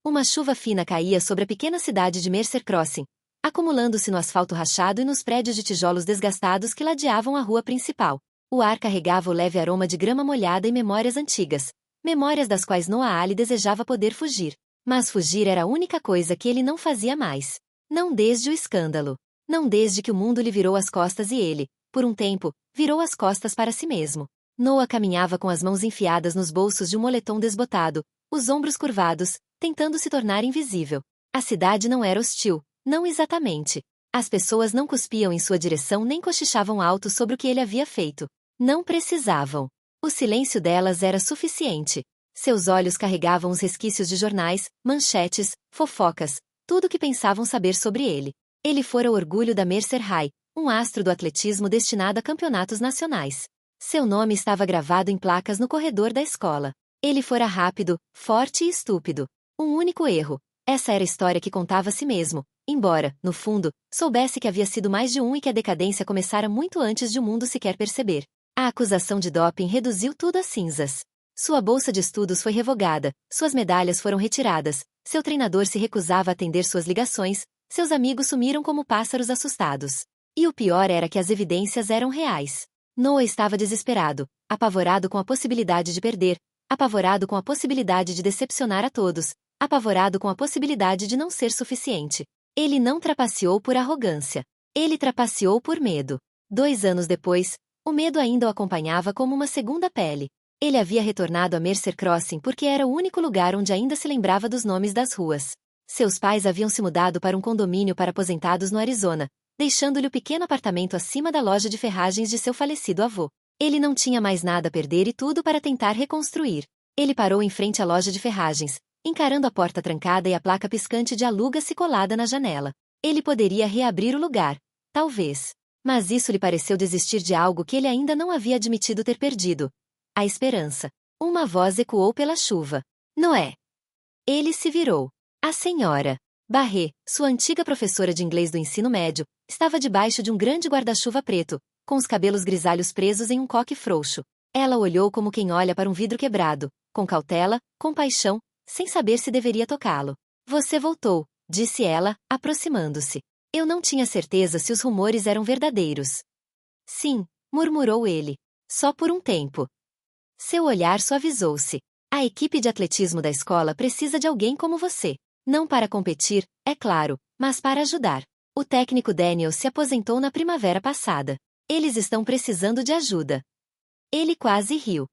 Uma chuva fina caía sobre a pequena cidade de Mercer Crossing, acumulando-se no asfalto rachado e nos prédios de tijolos desgastados que ladeavam a rua principal. O ar carregava o leve aroma de grama molhada e memórias antigas, memórias das quais Noah Ali desejava poder fugir. Mas fugir era a única coisa que ele não fazia mais. Não desde o escândalo. Não desde que o mundo lhe virou as costas e ele, por um tempo, virou as costas para si mesmo. Noah caminhava com as mãos enfiadas nos bolsos de um moletom desbotado, os ombros curvados, tentando se tornar invisível. A cidade não era hostil, não exatamente. As pessoas não cuspiam em sua direção nem cochichavam alto sobre o que ele havia feito. Não precisavam. O silêncio delas era suficiente. Seus olhos carregavam os resquícios de jornais, manchetes, fofocas, tudo o que pensavam saber sobre ele. Ele fora o orgulho da Mercer High, um astro do atletismo destinado a campeonatos nacionais. Seu nome estava gravado em placas no corredor da escola. Ele fora rápido, forte e estúpido. Um único erro. Essa era a história que contava a si mesmo, embora, no fundo, soubesse que havia sido mais de um e que a decadência começara muito antes de o mundo sequer perceber. A acusação de doping reduziu tudo a cinzas. Sua bolsa de estudos foi revogada, suas medalhas foram retiradas, seu treinador se recusava a atender suas ligações, seus amigos sumiram como pássaros assustados. E o pior era que as evidências eram reais. Noah estava desesperado, apavorado com a possibilidade de perder, apavorado com a possibilidade de decepcionar a todos, apavorado com a possibilidade de não ser suficiente. Ele não trapaceou por arrogância. Ele trapaceou por medo. 2 anos depois, o medo ainda o acompanhava como uma segunda pele. Ele havia retornado a Mercer Crossing porque era o único lugar onde ainda se lembrava dos nomes das ruas. Seus pais haviam se mudado para um condomínio para aposentados no Arizona, deixando-lhe o pequeno apartamento acima da loja de ferragens de seu falecido avô. Ele não tinha mais nada a perder e tudo para tentar reconstruir. Ele parou em frente à loja de ferragens, encarando a porta trancada e a placa piscante de aluga-se colada na janela. Ele poderia reabrir o lugar, talvez. Mas isso lhe pareceu desistir de algo que ele ainda não havia admitido ter perdido. A esperança. Uma voz ecoou pela chuva. Noé. Ele se virou. A senhora Barré, sua antiga professora de inglês do ensino médio, estava debaixo de um grande guarda-chuva preto, com os cabelos grisalhos presos em um coque frouxo. Ela olhou como quem olha para um vidro quebrado, com cautela, compaixão, sem saber se deveria tocá-lo. Você voltou, disse ela, aproximando-se. Eu não tinha certeza se os rumores eram verdadeiros. Sim, murmurou ele. Só por um tempo. Seu olhar suavizou-se. A equipe de atletismo da escola precisa de alguém como você. Não para competir, é claro, mas para ajudar. O técnico Daniel se aposentou na primavera passada. Eles estão precisando de ajuda. Ele quase riu.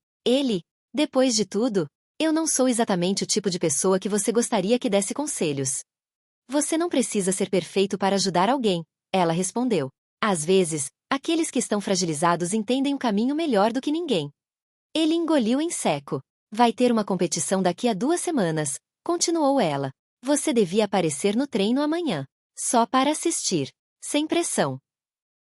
Depois de tudo, eu não sou exatamente o tipo de pessoa que você gostaria que desse conselhos. Você não precisa ser perfeito para ajudar alguém, ela respondeu. Às vezes, aqueles que estão fragilizados entendem o caminho melhor do que ninguém. Ele engoliu em seco. Vai ter uma competição daqui a 2 semanas, continuou ela. Você devia aparecer no treino amanhã. Só para assistir. Sem pressão.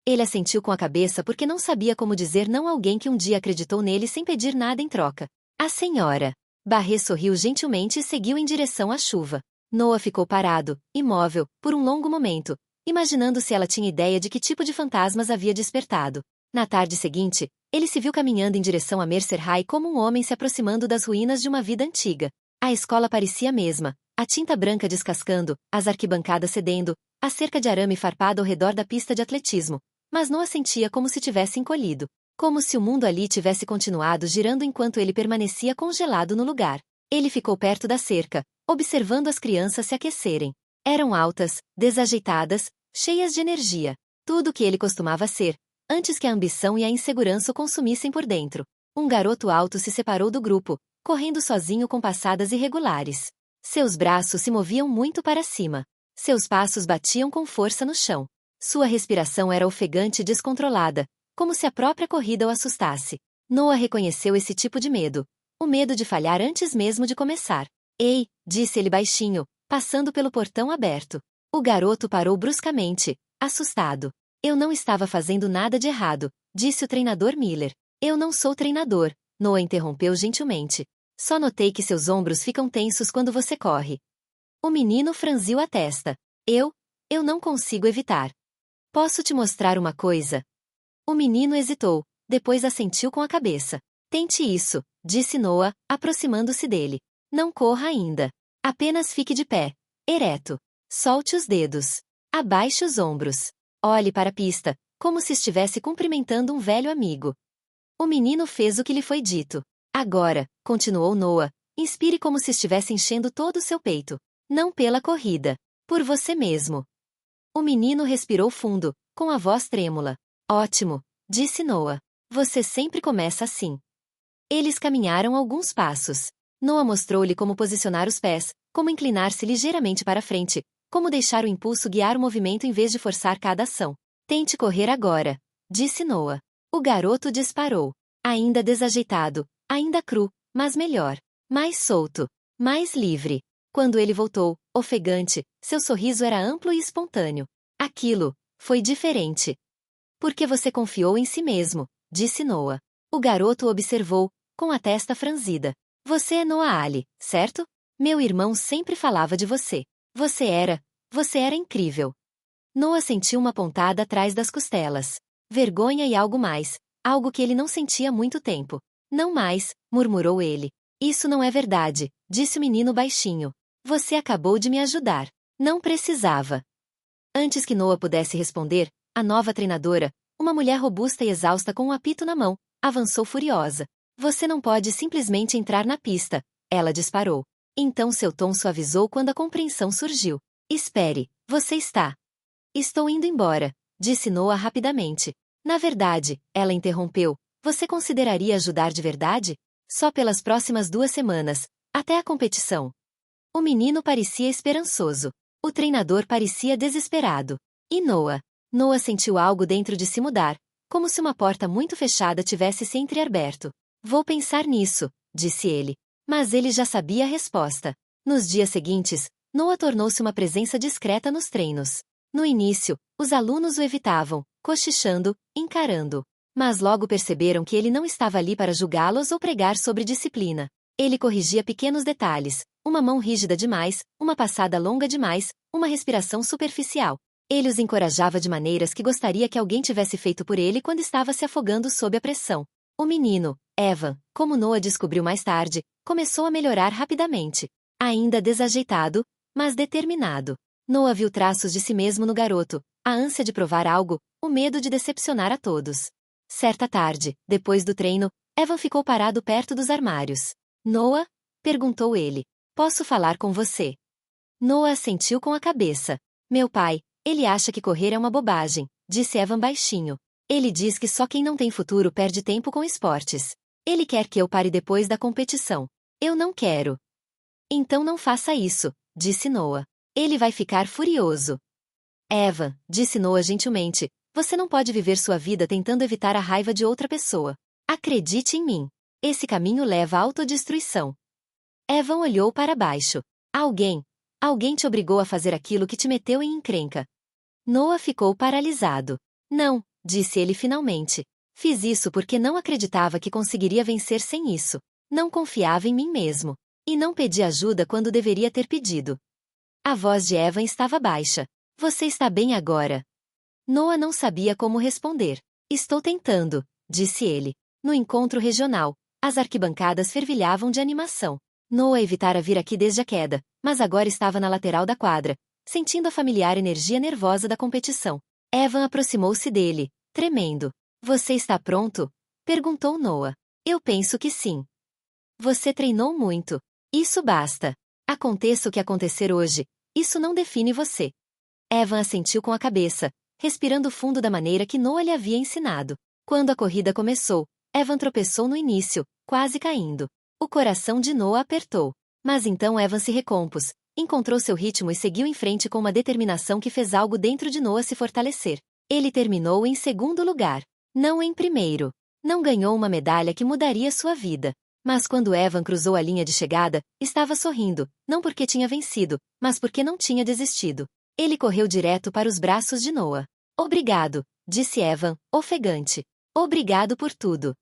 Ele assentiu com a cabeça porque não sabia como dizer não a alguém que um dia acreditou nele sem pedir nada em troca. A senhora Barré sorriu gentilmente e seguiu em direção à chuva. Noah ficou parado, imóvel, por um longo momento, imaginando se ela tinha ideia de que tipo de fantasmas havia despertado. Na tarde seguinte, ele se viu caminhando em direção a Mercer High como um homem se aproximando das ruínas de uma vida antiga. A escola parecia a mesma, a tinta branca descascando, as arquibancadas cedendo, a cerca de arame farpada ao redor da pista de atletismo, mas Noah sentia como se tivesse encolhido. Como se o mundo ali tivesse continuado girando enquanto ele permanecia congelado no lugar. Ele ficou perto da cerca, observando as crianças se aquecerem. Eram altas, desajeitadas, cheias de energia. Tudo o que ele costumava ser, antes que a ambição e a insegurança o consumissem por dentro. Um garoto alto se separou do grupo, correndo sozinho com passadas irregulares. Seus braços se moviam muito para cima. Seus passos batiam com força no chão. Sua respiração era ofegante e descontrolada, como se a própria corrida o assustasse. Noah reconheceu esse tipo de medo. O medo de falhar antes mesmo de começar. Ei, disse ele baixinho, passando pelo portão aberto. O garoto parou bruscamente, assustado. Eu não estava fazendo nada de errado, disse o treinador Miller. Eu não sou treinador, Noah interrompeu gentilmente. Só notei que seus ombros ficam tensos quando você corre. O menino franziu a testa. Eu não consigo evitar. Posso te mostrar uma coisa? O menino hesitou, depois assentiu com a cabeça. Tente isso, disse Noah, aproximando-se dele. Não corra ainda. Apenas fique de pé, ereto. Solte os dedos. Abaixe os ombros. Olhe para a pista, como se estivesse cumprimentando um velho amigo. O menino fez o que lhe foi dito. Agora, continuou Noah, inspire como se estivesse enchendo todo o seu peito. Não pela corrida. Por você mesmo. O menino respirou fundo, com a voz trêmula. Ótimo, disse Noah. Você sempre começa assim. Eles caminharam alguns passos. Noah mostrou-lhe como posicionar os pés, como inclinar-se ligeiramente para frente, como deixar o impulso guiar o movimento em vez de forçar cada ação. Tente correr agora, disse Noah. O garoto disparou. Ainda desajeitado, ainda cru, mas melhor. Mais solto, mais livre. Quando ele voltou, ofegante, seu sorriso era amplo e espontâneo. Aquilo foi diferente. Porque você confiou em si mesmo, disse Noah. O garoto observou, com a testa franzida. Você é Noah Ali, certo? Meu irmão sempre falava de você. Você era incrível. Noah sentiu uma pontada atrás das costelas. Vergonha e algo mais, algo que ele não sentia há muito tempo. Não mais, murmurou ele. Isso não é verdade, disse o menino baixinho. Você acabou de me ajudar. Não precisava. Antes que Noah pudesse responder, a nova treinadora, uma mulher robusta e exausta com um apito na mão, avançou furiosa. Você não pode simplesmente entrar na pista, ela disparou. Então seu tom suavizou quando a compreensão surgiu. Espere, você está. Estou indo embora, disse Noah rapidamente. Na verdade, ela interrompeu, você consideraria ajudar de verdade? Só pelas próximas 2 semanas, até a competição. O menino parecia esperançoso. O treinador parecia desesperado. E Noah? Noah sentiu algo dentro de si mudar, como se uma porta muito fechada tivesse se entreaberto. Vou pensar nisso, disse ele. Mas ele já sabia a resposta. Nos dias seguintes, Noah tornou-se uma presença discreta nos treinos. No início, os alunos o evitavam, cochichando, encarando. Mas logo perceberam que ele não estava ali para julgá-los ou pregar sobre disciplina. Ele corrigia pequenos detalhes, uma mão rígida demais, uma passada longa demais, uma respiração superficial. Ele os encorajava de maneiras que gostaria que alguém tivesse feito por ele quando estava se afogando sob a pressão. O menino, Evan, como Noah descobriu mais tarde, começou a melhorar rapidamente. Ainda desajeitado, mas determinado. Noah viu traços de si mesmo no garoto, a ânsia de provar algo, o medo de decepcionar a todos. Certa tarde, depois do treino, Evan ficou parado perto dos armários. Noah? Perguntou ele. Posso falar com você? Noah assentiu com a cabeça. Meu pai, ele acha que correr é uma bobagem, disse Evan baixinho. Ele diz que só quem não tem futuro perde tempo com esportes. Ele quer que eu pare depois da competição. Eu não quero. Então não faça isso, disse Noah. Ele vai ficar furioso. Evan, disse Noah gentilmente, você não pode viver sua vida tentando evitar a raiva de outra pessoa. Acredite em mim. Esse caminho leva à autodestruição. Evan olhou para baixo. Alguém te obrigou a fazer aquilo que te meteu em encrenca. Noah ficou paralisado. Não, disse ele finalmente. Fiz isso porque não acreditava que conseguiria vencer sem isso. Não confiava em mim mesmo. E não pedi ajuda quando deveria ter pedido. A voz de Evan estava baixa. Você está bem agora? Noah não sabia como responder. Estou tentando, disse ele. No encontro regional, as arquibancadas fervilhavam de animação. Noah evitara vir aqui desde a queda, mas agora estava na lateral da quadra, sentindo a familiar energia nervosa da competição. Evan aproximou-se dele, tremendo. Você está pronto? Perguntou Noah. Eu penso que sim. Você treinou muito. Isso basta. Aconteça o que acontecer hoje, isso não define você. Evan assentiu com a cabeça, respirando fundo da maneira que Noah lhe havia ensinado. Quando a corrida começou, Evan tropeçou no início, quase caindo. O coração de Noah apertou. Mas então Evan se recompôs, encontrou seu ritmo e seguiu em frente com uma determinação que fez algo dentro de Noah se fortalecer. Ele terminou em segundo lugar. Não em primeiro. Não ganhou uma medalha que mudaria sua vida. Mas quando Evan cruzou a linha de chegada, estava sorrindo, não porque tinha vencido, mas porque não tinha desistido. Ele correu direto para os braços de Noah. Obrigado, disse Evan, ofegante. Obrigado por tudo.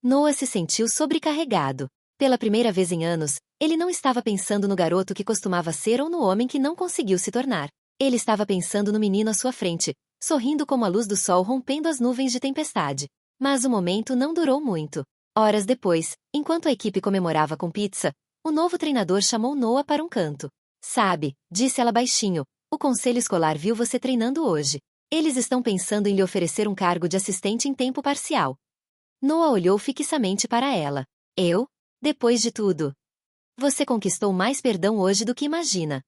Noah se sentiu sobrecarregado. Pela primeira vez em anos, ele não estava pensando no garoto que costumava ser ou no homem que não conseguiu se tornar. Ele estava pensando no menino à sua frente, sorrindo como a luz do sol rompendo as nuvens de tempestade. Mas o momento não durou muito. Horas depois, enquanto a equipe comemorava com pizza, O novo treinador chamou Noah para um canto. Sabe, disse ela baixinho, o conselho escolar viu você treinando hoje. Eles estão pensando em lhe oferecer um cargo de assistente em tempo parcial. Noah olhou fixamente para ela. Eu? Depois de tudo. Você conquistou mais perdão hoje do que imagina.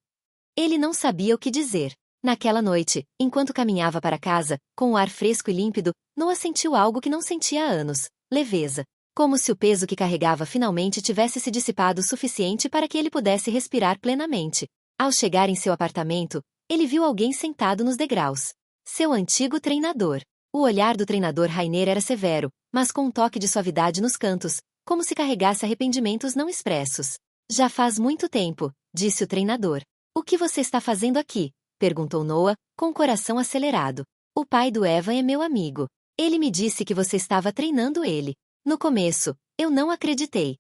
Ele não sabia o que dizer. Naquela noite, enquanto caminhava para casa, com o ar fresco e límpido, Noah sentiu algo que não sentia há anos: leveza. Como se o peso que carregava finalmente tivesse se dissipado o suficiente para que ele pudesse respirar plenamente. Ao chegar em seu apartamento, ele viu alguém sentado nos degraus. Seu antigo treinador. O olhar do treinador Rainer era severo, mas com um toque de suavidade nos cantos, como se carregasse arrependimentos não expressos. Já faz muito tempo, disse o treinador. O que você está fazendo aqui? Perguntou Noah, com o coração acelerado. O pai do Evan é meu amigo. Ele me disse que você estava treinando ele. No começo, eu não acreditei.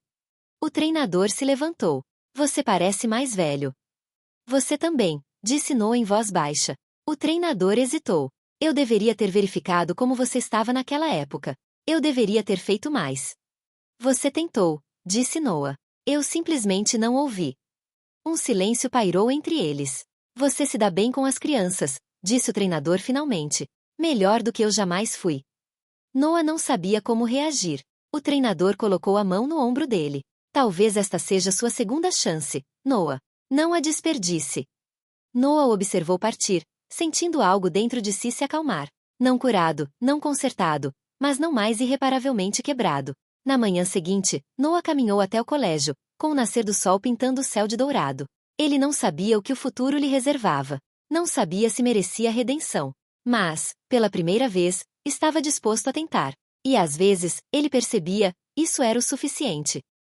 O treinador se levantou. Você parece mais velho. Você também, disse Noah em voz baixa. O treinador hesitou. Eu deveria ter verificado como você estava naquela época. Eu deveria ter feito mais. Você tentou, disse Noah. Eu simplesmente não ouvi. Um silêncio pairou entre eles. Você se dá bem com as crianças, disse o treinador finalmente. Melhor do que eu jamais fui. Noah não sabia como reagir. O treinador colocou a mão no ombro dele. Talvez esta seja sua segunda chance, Noah. Não a desperdice. Noah o observou partir, sentindo algo dentro de si se acalmar. Não curado, não consertado, mas não mais irreparavelmente quebrado. Na manhã seguinte, Noah caminhou até o colégio, com o nascer do sol pintando o céu de dourado. Ele não sabia o que o futuro lhe reservava. Não sabia se merecia redenção. Mas, pela primeira vez, estava disposto a tentar. E às vezes, ele percebia, isso era o suficiente.